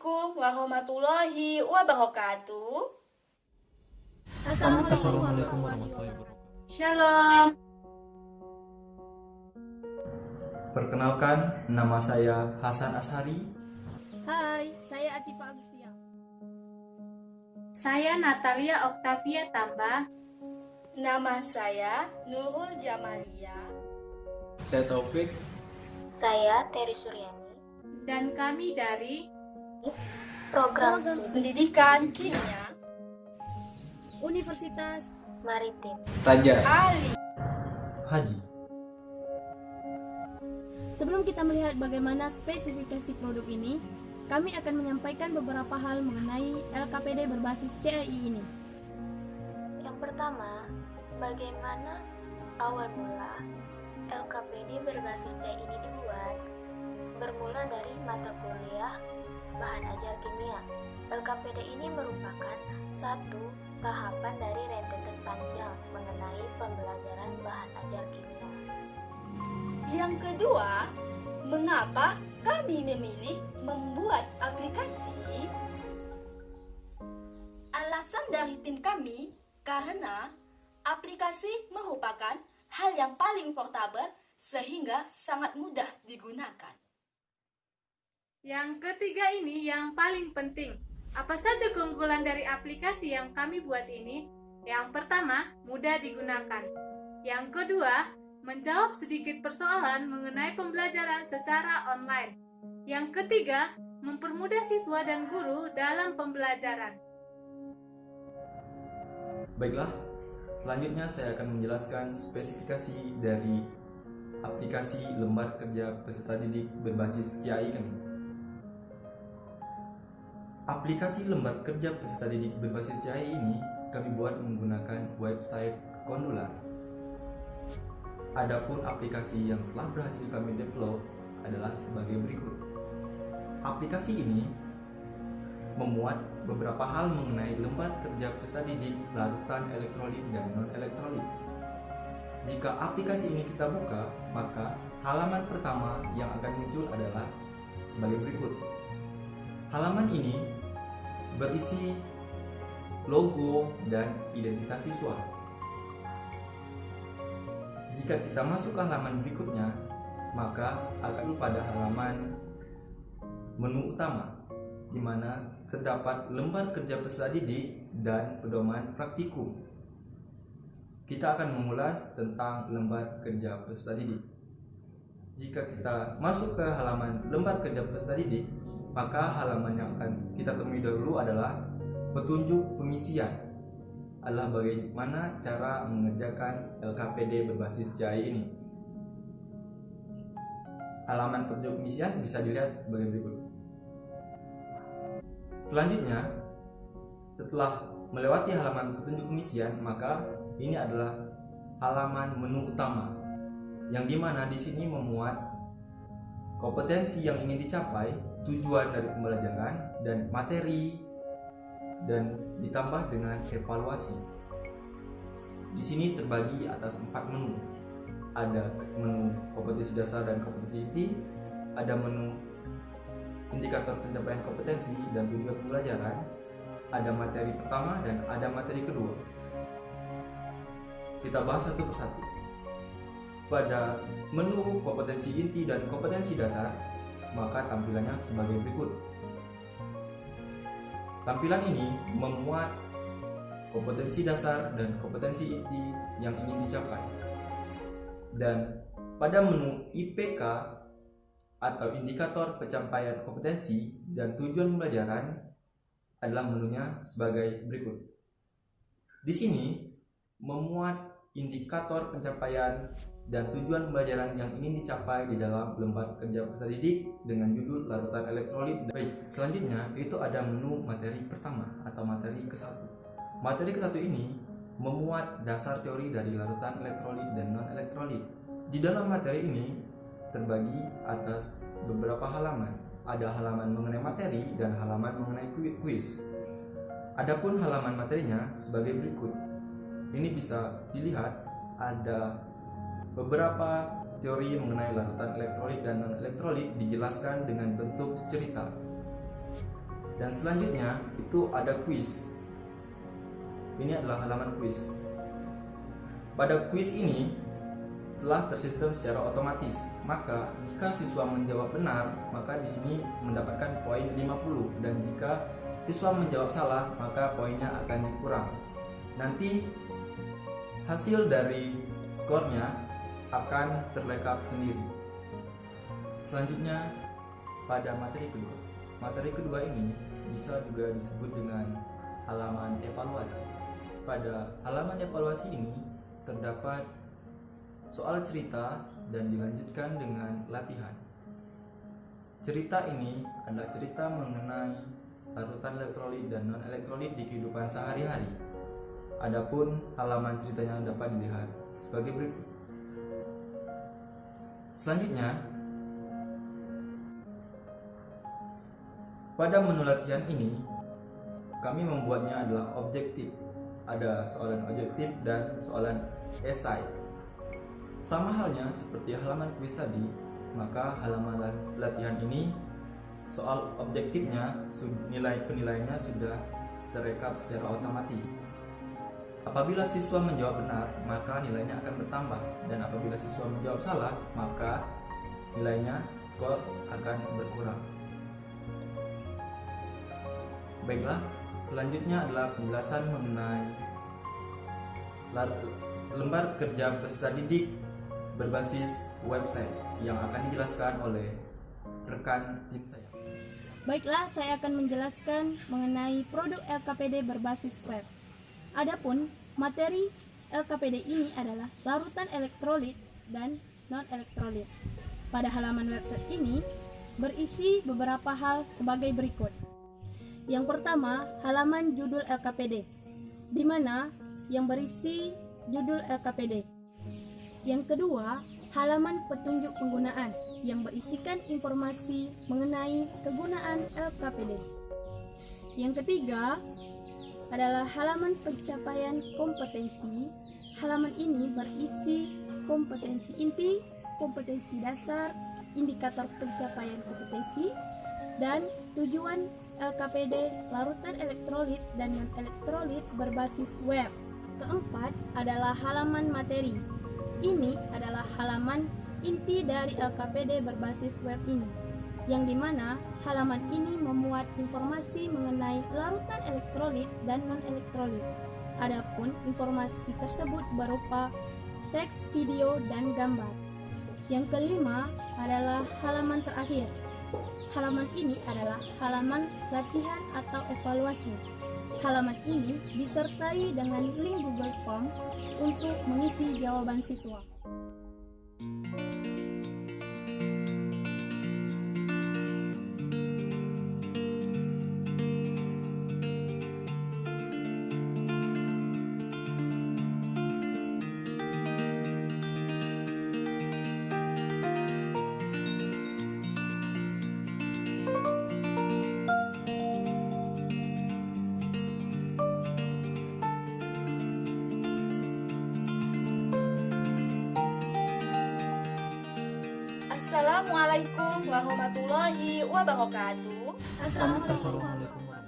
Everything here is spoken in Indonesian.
Assalamualaikum warahmatullahi wabarakatuh. Assalamualaikum warahmatullahi wabarakatuh. Shalom. Perkenalkan, nama saya Hasan Ashari. Hai, saya Atifa Agustia. Saya Natalia Oktavia Tamba. Nama saya Nurul Jamalia. Saya Taufik. Saya Terry Suryani. Dan kami dari Program Studi Pendidikan Kimia Universitas Maritim. Raja. Ali. Haji. Sebelum kita melihat bagaimana spesifikasi produk ini, kami akan menyampaikan beberapa hal mengenai LKPD berbasis CAI ini. Yang pertama, bagaimana awal mula LKPD berbasis C ini dibuat? Bermula dari mata kuliah bahan ajar kimia. LKPD ini merupakan satu tahapan dari rentetan panjang mengenai pembelajaran bahan ajar kimia. Yang kedua, mengapa kami memilih membuat aplikasi? Alasan dari tim kami karena aplikasi merupakan hal yang paling portabel sehingga sangat mudah digunakan. yang ketiga ini yang paling penting. Apa saja keunggulan dari aplikasi yang kami buat ini? Yang pertama, mudah digunakan. Yang kedua, menjawab sedikit persoalan mengenai pembelajaran secara online. Yang ketiga, mempermudah siswa dan guru dalam pembelajaran. Baiklah, selanjutnya saya akan menjelaskan spesifikasi dari aplikasi lembar kerja peserta didik berbasis CAI kami. Aplikasi lembar kerja peserta didik berbasis CAI ini kami buat menggunakan website Kondular. Adapun aplikasi yang telah berhasil kami develop adalah sebagai berikut. Aplikasi ini memuat beberapa hal mengenai lembar kerja peserta didik larutan elektrolit dan non-elektrolit. Jika aplikasi ini kita buka, maka halaman pertama yang akan muncul adalah sebagai berikut. Halaman ini berisi logo dan identitas siswa. Jika kita masuk ke halaman berikutnya, maka akan pada halaman menu utama, di mana terdapat lembar kerja peserta didik dan pedoman praktikum. Kita akan mengulas tentang lembar kerja peserta didik. Jika kita masuk ke halaman lembar kerja peserta didik, maka halaman yang akan kita temui dahulu adalah petunjuk pengisian, adalah bagaimana cara mengerjakan LKPD berbasis CAI ini. Halaman petunjuk pengisian bisa dilihat sebagai berikut. Selanjutnya, setelah melewati halaman petunjuk pengisian, maka ini adalah halaman menu utama, yang dimana di sini memuat kompetensi yang ingin dicapai, tujuan dari pembelajaran, dan materi, dan ditambah dengan evaluasi. Di sini terbagi atas 4 menu. Ada menu kompetensi dasar dan kompetensi inti, ada menu indikator pencapaian kompetensi dan tujuan pembelajaran, ada materi pertama dan ada materi kedua. Kita bahas satu persatu. Pada menu kompetensi inti dan kompetensi dasar, maka tampilannya sebagai berikut. Tampilan ini memuat kompetensi dasar dan kompetensi inti yang ingin dicapai. Dan pada menu IPK atau indikator pencapaian kompetensi dan tujuan pembelajaran adalah menunya sebagai berikut. Di sini memuat indikator pencapaian dan tujuan pembelajaran yang ingin dicapai di dalam lembar kerja peserta didik dengan judul larutan elektrolit. Baik, selanjutnya itu ada menu materi pertama atau materi ke-1. Materi ke-1 ini memuat dasar teori dari larutan elektrolit dan non-elektrolit. Di dalam materi ini terbagi atas beberapa halaman. Ada halaman mengenai materi dan halaman mengenai kuis. Adapun halaman materinya sebagai berikut. Ini bisa dilihat ada beberapa teori mengenai larutan elektrolit dan non-elektrolit dijelaskan dengan bentuk cerita. Dan selanjutnya itu ada kuis. Ini adalah halaman kuis. Pada kuis ini telah tersistem secara otomatis. Maka jika siswa menjawab benar, maka di sini mendapatkan poin 50, dan jika siswa menjawab salah, maka poinnya akan dikurang. Nanti hasil dari skornya akan terlekap sendiri. Selanjutnya pada materi kedua. Materi kedua ini bisa juga disebut dengan halaman evaluasi. Pada halaman evaluasi ini terdapat soal cerita dan dilanjutkan dengan latihan. Cerita ini adalah cerita mengenai larutan elektrolit dan non-elektrolit di kehidupan sehari-hari. Adapun halaman ceritanya dapat dilihat sebagai berikut. Selanjutnya, pada menu latihan ini, kami membuatnya adalah objektif. Ada soalan objektif dan soalan esai. Sama halnya seperti halaman kuis tadi, maka halaman latihan ini soal objektifnya nilai penilaiannya sudah terekap secara otomatis. Apabila siswa menjawab benar, maka nilainya akan bertambah, dan apabila siswa menjawab salah, maka nilainya skor akan berkurang. Baiklah, selanjutnya adalah penjelasan mengenai lembar kerja peserta didik berbasis website yang akan dijelaskan oleh rekan tim saya. Baiklah, saya akan menjelaskan mengenai produk LKPD berbasis web. Adapun materi LKPD ini adalah larutan elektrolit dan non-elektrolit. Pada halaman website ini berisi beberapa hal sebagai berikut. Yang pertama, halaman judul LKPD, di mana yang berisi judul LKPD. Yang kedua, halaman petunjuk penggunaan yang berisikan informasi mengenai kegunaan LKPD. Yang ketiga adalah halaman pencapaian kompetensi. Halaman ini berisi kompetensi inti, kompetensi dasar, indikator pencapaian kompetensi, dan tujuan LKPD larutan elektrolit dan non-elektrolit berbasis web. Keempat adalah halaman materi. Ini adalah halaman inti dari LKPD berbasis web ini, yang dimana halaman ini memuat informasi mengenai larutan elektrolit dan non-elektrolit. Adapun informasi tersebut berupa teks, video, dan gambar. Yang kelima adalah halaman terakhir. Halaman ini adalah halaman latihan atau evaluasi. Halaman ini disertai dengan link Google Form untuk mengisi jawaban siswa. Assalamualaikum warahmatullahi wabarakatuh. Assalamualaikum warahmatullahi